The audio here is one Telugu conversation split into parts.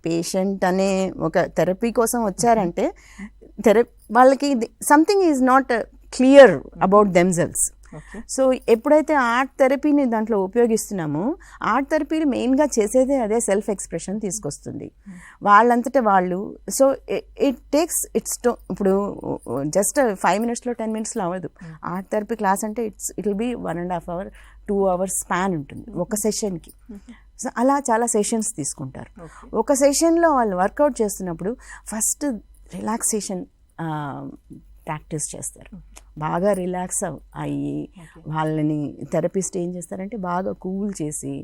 పేషెంట్ అనే ఒక థెరపీ కోసం వచ్చారంటే వాళ్ళకి something is not clear about themselves. So ఎప్పుడైతే ఆర్ట్ థెరపీని దాంట్లో ఉపయోగిస్తున్నామో, ఆర్ట్ థెరపీని మెయిన్గా చేసేదే అదే సెల్ఫ్ ఎక్స్ప్రెషన్ తీసుకొస్తుంది వాళ్ళంతటా వాళ్ళు. సో ఇట్ టేక్స్ ఇప్పుడు జస్ట్ 5 minutesలో 10 minutesలో అవ్వదు. ఆర్ట్ థెరపీ క్లాస్ అంటే it will be 1.5 hour 2 hours span ఉంటుంది ఒక సెషన్కి. సో అలా చాలా సెషన్స్ తీసుకుంటారు. ఒక సెషన్లో వాళ్ళు వర్కౌట్ చేస్తున్నప్పుడు ఫస్ట్ రిలాక్సేషన్ ప్రాక్టీస్ చేస్తారు. బాగా రిలాక్స్ అయ్యి వాళ్ళని థెరపిస్ట్ ఏం చేస్తారంటే బాగా కూల్ చేసి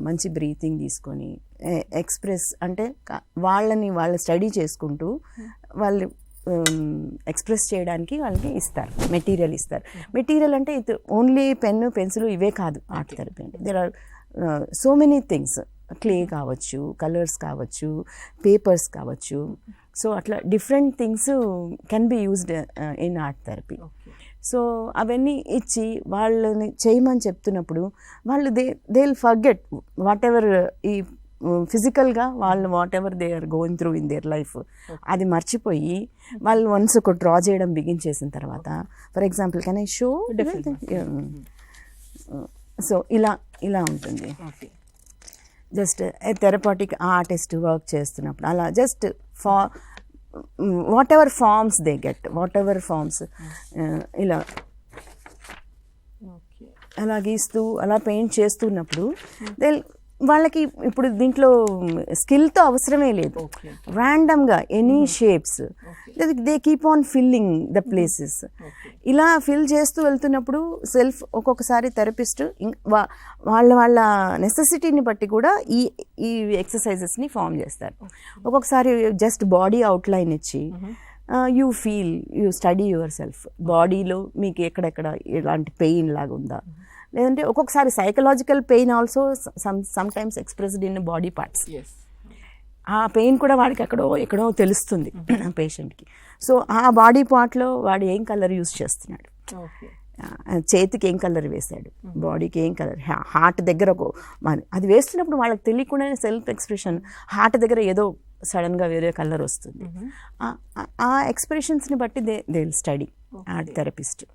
మంచి బ్రీతింగ్ తీసుకొని ఎక్స్ప్రెస్ అంటే వాళ్ళు స్టడీ చేసుకుంటూ వాళ్ళు ఎక్స్ప్రెస్ చేయడానికి వాళ్ళకి ఇస్తారు, మెటీరియల్ ఇస్తారు. మెటీరియల్ అంటే ఇది ఓన్లీ పెన్ను పెన్సిల్ ఇవే కాదు ఆర్ట్ థెరపీ అంటే. There are so many things. Clay కావచ్చు, కలర్స్ కావచ్చు, పేపర్స్ కావచ్చు. సో అట్లా different things can be used in art therapy. So అవన్నీ ఇచ్చి వాళ్ళని చేయమని చెప్తున్నప్పుడు వాళ్ళు they will forget whatever ఈ ఫిజికల్గా వాళ్ళు whatever they are going through in their life అది మర్చిపోయి వాళ్ళు వన్స్ ఒక డ్రా చేయడం బిగిన్ చేసిన తర్వాత, for example can I show, so ఇలా ఉంటుంది. జస్ట్ థెరపాటిక్ ఆర్టిస్ట్ వర్క్ చేస్తున్నప్పుడు అలా just for whatever forms they get, whatever forms ఇలా అలా గీస్తూ అలా పెయింట్ చేస్తున్నప్పుడు వాళ్ళకి ఇప్పుడు దీంట్లో స్కిల్తో అవసరమే లేదు. ర్యాండమ్గా any shapes they keep on filling the places. ఇలా ఫిల్ చేస్తూ వెళ్తున్నప్పుడు ఒక్కొక్కసారి థెరపిస్ట్ వాళ్ళ నెసెసిటీని బట్టి కూడా ఈ ఎక్సర్సైజెస్ని ఫామ్ చేస్తారు. ఒక్కొక్కసారి జస్ట్ బాడీ అవుట్లైన్ ఇచ్చి యూ స్టడీ యువర్ సెల్ఫ్, బాడీలో మీకు ఎక్కడెక్కడ ఎలాంటి పెయిన్ లాగా ఉందా, లేదంటే ఒక్కొక్కసారి psychological pain also sometimes expressed in body parts. ఆ పెయిన్ కూడా వాడికి ఎక్కడో తెలుస్తుంది పేషెంట్కి. సో ఆ బాడీ పార్ట్లో వాడు ఏం కలర్ యూజ్ చేస్తున్నాడు, చేతికి ఏం కలర్ వేశాడు, బాడీకి ఏం కలర్, హార్ట్ దగ్గర అది వేస్తున్నప్పుడు వాళ్ళకి తెలియకుండానే సెల్ఫ్ ఎక్స్ప్రెషన్ హార్ట్ దగ్గర ఏదో సడన్గా వేరే కలర్ వస్తుంది. ఆ ఎక్స్ప్రెషన్స్ని బట్టి they will study art therapist.